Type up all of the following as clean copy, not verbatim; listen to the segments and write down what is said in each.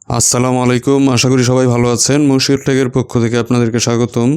আসসালামু আলাইকুম, আশা করি সবাই ভালো আছেন। মুশির টেকের পক্ষ থেকে আপনাদেরকে স্বাগতম।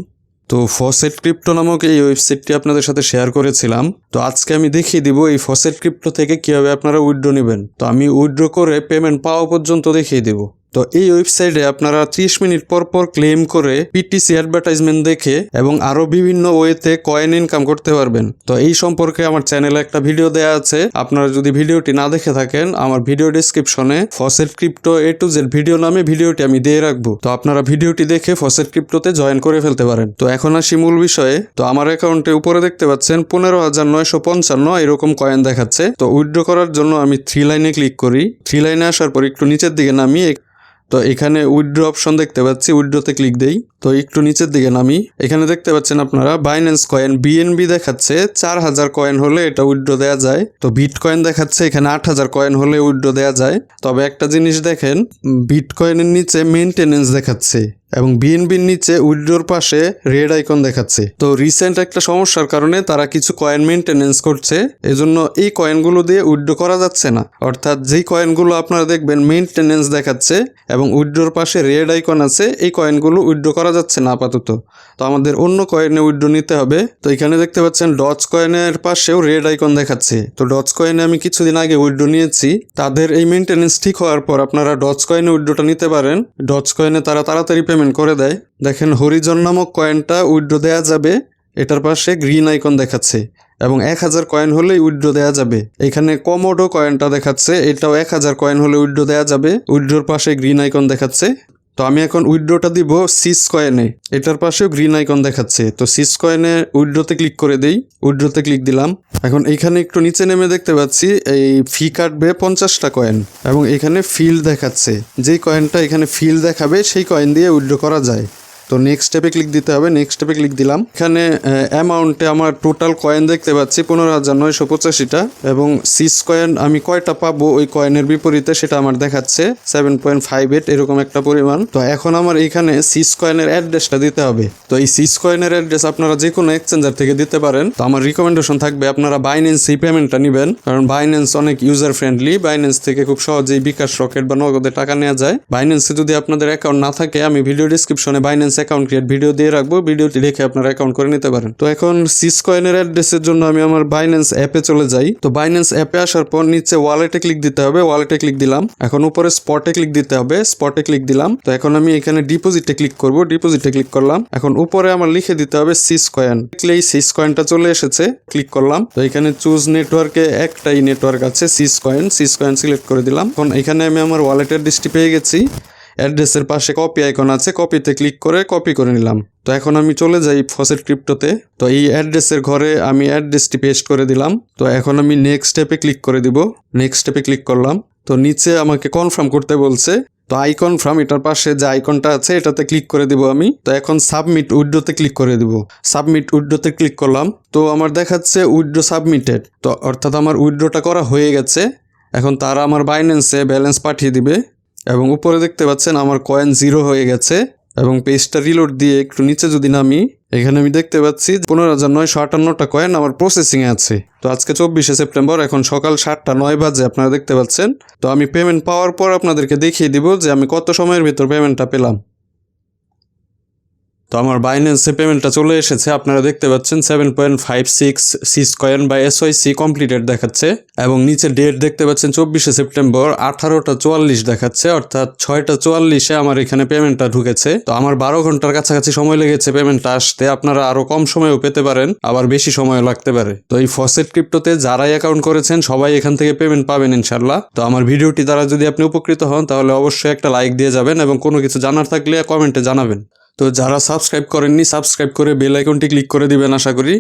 তো ফসেট ক্রিপ্টো নামক এই ওয়েবসাইটটি আপনাদের সাথে শেয়ার করেছিলাম। তো আজকে আমি দেখিয়ে দিব এই ফসেট ক্রিপ্টো থেকে কীভাবে আপনারা উইথড্র নেবেন। তো আমি উইথড্র করে পেমেন্ট পাওয়া পর্যন্ত দেখিয়ে দিব। তো এই ওয়েবসাইটে আপনারা 30 মিনিট পর পর ক্লেম করে পিটিসি অ্যাডভার্টাইজমেন্ট দেখে এবং আরও বিভিন্ন ওয়েতে কয়েন ইনকাম করতে পারবেন। তো এই সম্পর্কে আমার চ্যানেলে একটা ভিডিও দেওয়া আছে। আপনারা যদি ভিডিওটি না দেখে থাকেন, আমার ভিডিও ডিসক্রিপশনে faucet crypto A to Z video নামে ভিডিওটি আমি দিয়ে রাখবো। তো আপনারা ভিডিওটি দেখে ফসেট ক্রিপ্টোতে জয়েন করে ফেলতে পারেন। তো এখন আসি মূল বিষয়ে। তো আমার অ্যাকাউন্টে উপরে দেখতে পাচ্ছেন 15,955 এরকম কয়েন দেখাচ্ছে। তো উইথড্র করার জন্য আমি 3 লাইনে ক্লিক করি। 3 লাইনে আসার পর একটু নিচের দিকে নামি। তো এখানে উইথড্র অপশন দেখতে পাচ্ছি, উইথড্রতে ক্লিক দেই। তো একটু নিচের দিকে নামি, এখানে দেখতে পাচ্ছেন আপনারা বাইন্যান্স কয়েন BNB দেখাচ্ছে 4000 কয়েন হলে এটা উইথড্র দেওয়া যায়। তো বিটকয়েন দেখাচ্ছে এখানে 8000 কয়েন হলে উইথড্র দেওয়া যায়। তবে একটা জিনিস দেখেন, বিটকয়েনের নিচে মেইনটেনেন্স দেখাচ্ছে এবং BNBর নিচে উইথড্রোর পাশে রেড আইকন দেখাচ্ছে। তো রিসেন্ট একটা সমস্যার কারণে তারা কিছু কয়েন মেইনটেনেন্স করছে, এজন্য এই কয়েনগুলো দিয়ে উইথড্র করা যাচ্ছে না। অর্থাৎ যেই কয়েনগুলো আপনারা দেখবেন মেইনটেনেন্স দেখাচ্ছে এবং উইথড্রোর পাশে রেড আইকন আছে, এই কয়েনগুলো উইথড্র করা যাচ্ছে না আপাতত। তো আমাদের অন্য কয়েনে উইথড্র নিতে হবে। তো এখানে দেখতে পাচ্ছেন ডজ কয়েনের পাশেও রেড আইকন দেখাচ্ছে। তো ডজ কয়েনে আমি কিছুদিন আগে উইথড্র নিয়েছি। তাদের এই মেইনটেনেন্স ঠিক হওয়ার পর আপনারা ডজ কয়েনে উইথড্রটা নিতে পারেন। ডজ কয়েনে তারা তাড়াতাড়ি পেমেন্ট করে দেয়। দেখেন হরিজন নামক কয়েনটা উইথড্র দেওয়া যাবে, এটার পাশে গ্রিন আইকন দেখাচ্ছে এবং 1000 কয়েন হলেই উইথড্র দেওয়া যাবে। এখানে কমোডো কয়েনটা দেখাচ্ছে, এটাও 1000 কয়েন হলে উইথড্র দেওয়া যাবে, উইথড্রোর পাশে গ্রিন আইকন দেখাচ্ছে। তো আমি এখন উইথড্রটা দিব সিস কয়েনে, এটার পাশেও গ্রিন আইকন দেখাচ্ছে। তো সিস কয়েনে উইথড্রতে ক্লিক করে দেই, উইথড্রতে ক্লিক দিলাম। এখন এইখানে একটু নিচে নেমে দেখতে পাচ্ছি এই ফি কাটবে 50টা কয়েন এবং এখানে ফিল্ড দেখাচ্ছে, যেই কয়েনটা এখানে ফিল্ড দেখাবে সেই কয়েন দিয়ে উইথড্র করা যায়। তো নেক্সট স্টেপে ক্লিক দিতে হবে, নেক্সট স্টেপে ক্লিক দিলাম। এখানে অ্যামাউন্টে আমার টোটাল কয়েন দেখতে পাচ্ছি 15,985টা এবং সিস কয়েন আমি কয়টা পাবো ওই কয়েনের বিপরীতে সেটা আমার দেখাচ্ছে 7.58 এরকম একটা পরিমাণ। তো এখন আমার এইখানে সিস কয়েনের অ্যাড্রেসটা দিতে হবে। তো এই সিস কয়েনের অ্যাড্রেস আপনারা যে কোনো এক্সচেঞ্জার থেকে দিতে পারেন। তো আমার রিকমেন্ডেশন থাকবে আপনারা বাইন্যান্সেই পেমেন্টটা নেবেন, কারণ বাইন্যান্স অনেক ইউজার ফ্রেন্ডলি। বাইন্যান্স থেকে খুব সহজেই বিকাশ, রকেট বা নগদে টাকা নেওয়া যায়। বাইন্যান্সে যদি আপনাদের অ্যাকাউন্ট না থাকে, আমি ভিডিও ডিসক্রিপশনে বাইন্যান্স অ্যাকাউন্ট ক্রিয়েট ভিডিও দিয়ে রাখবো, ভিডিওটি দেখে আপনারা অ্যাকাউন্ট করে নিতে পারেন। তো এখন সিস কয়েনের অ্যাড্রেসের জন্য আমি আমার বাইন্যান্স অ্যাপে চলে যাই। তো বাইন্যান্স অ্যাপে আসার পর নিচে ওয়ালেটে ক্লিক দিতে হবে, ওয়ালেটে ক্লিক দিলাম। এখন উপরে স্পটে ক্লিক দিতে হবে, স্পটে ক্লিক দিলাম। তো এখন আমি এখানে ডিপোজিটে ক্লিক করব, ডিপোজিটে ক্লিক করলাম। এখন উপরে আমার লিখে দিতে হবে সিস কয়েন, এই সিস কয়েনটা চলে এসেছে, ক্লিক করলাম। তো এখানে চুজ নেটওয়ার্কে একটাই নেটওয়ার্ক আছে সিস কয়েন সিলেক্ট করে দিলাম। এখন এখানে আমি আমার ওয়ালেট অ্যাড্রেসটি পেয়ে গেছি। অ্যাড্রেসের পাশে কপি আইকন আছে, কপিতে ক্লিক করে কপি করে নিলাম। তো এখন আমি চলে যাই ফসেট ক্রিপ্টোতে। তো এই অ্যাড্রেসের ঘরে আমি অ্যাড্রেসটি পেস্ট করে দিলাম। তো এখন আমি নেক্সট স্টেপে ক্লিক করে দিব, নেক্সট স্টেপে ক্লিক করলাম। তো নিচে আমাকে কনফার্ম করতে বলছে। তো আই কনফার্ম, এটার পাশে যে আইকনটা আছে এটাতে ক্লিক করে দিব আমি। তো এখন সাবমিট উইথড্রোতে ক্লিক করে দিব, সাবমিট উইথড্রোতে ক্লিক করলাম। তো আমার দেখাচ্ছে উইথড্রো সাবমিটেড। তো অর্থাৎ আমার উইথড্রোটা করা হয়ে গেছে। এখন তারা আমার বাইন্যান্সে ব্যালেন্স পাঠিয়ে দিবে এবং উপরে দেখতে পাচ্ছেন আমার কয়েন 0 হয়ে গেছে। এবং পেজটা রিলোড দিয়ে একটু নিচে যদি নামি, এখানে আমি দেখতে পাচ্ছি 15,958টা কয়েন আমার প্রসেসিংয়ে আছে। তো আজকে 24শে সেপ্টেম্বর, এখন সকাল 7:09 বাজে আপনারা দেখতে পাচ্ছেন। তো আমি পেমেন্ট পাওয়ার পর আপনাদেরকে দেখিয়ে দিব যে আমি কত সময়ের ভিতর পেমেন্টটা পেলাম। তো আমার বাইন্যান্সে পেমেন্টটা চলে এসেছে, আপনারা দেখতে পাচ্ছেন 7.56 সিস কয়েন বা SYC কমপ্লিটেড দেখাচ্ছে এবং নিচে ডেট দেখতে পাচ্ছেন 24শে সেপ্টেম্বর 18:44 দেখাচ্ছে, অর্থাৎ 6:44-এ আমার এখানে পেমেন্টটা ঢুকেছে। তো আমার 12 ঘন্টার কাছাকাছি সময় লেগেছে পেমেন্টটা আসতে। আপনারা আরো কম সময়ও পেতে পারেন, আবার বেশি সময়ও লাগতে পারে। তো এই ফসেট ক্রিপ্টোতে যারাই অ্যাকাউন্ট করেছেন সবাই এখান থেকে পেমেন্ট পাবেন ইনশাল্লাহ। তো আমার ভিডিওটি দ্বারা যদি আপনি উপকৃত হন তাহলে অবশ্যই একটা লাইক দিয়ে যাবেন এবং কোনো কিছু জানার থাকলে কমেন্টে জানাবেন। তো যারা সাবস্ক্রাইব করেননি, সাবস্ক্রাইব করে বেল আইকনটি ক্লিক করে দিবেন আশা করি।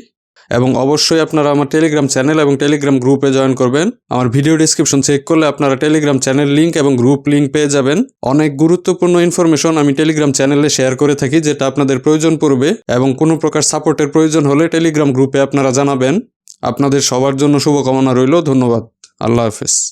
এবং অবশ্যই আপনারা আমার টেলিগ্রাম চ্যানেল এবং টেলিগ্রাম গ্রুপে জয়েন করবেন। আমার ভিডিও ডিসক্রিপশন চেক করলে আপনারা টেলিগ্রাম চ্যানেল লিঙ্ক এবং গ্রুপ লিঙ্ক পেয়ে যাবেন। অনেক গুরুত্বপূর্ণ ইনফরমেশন আমি টেলিগ্রাম চ্যানেলে শেয়ার করে থাকি, যেটা আপনাদের প্রয়োজন পড়বে এবং কোনো প্রকার সাপোর্টের প্রয়োজন হলে টেলিগ্রাম গ্রুপে আপনারা জানাবেন। আপনাদের সবার জন্য শুভকামনা রইল। ধন্যবাদ। আল্লাহ হাফেজ।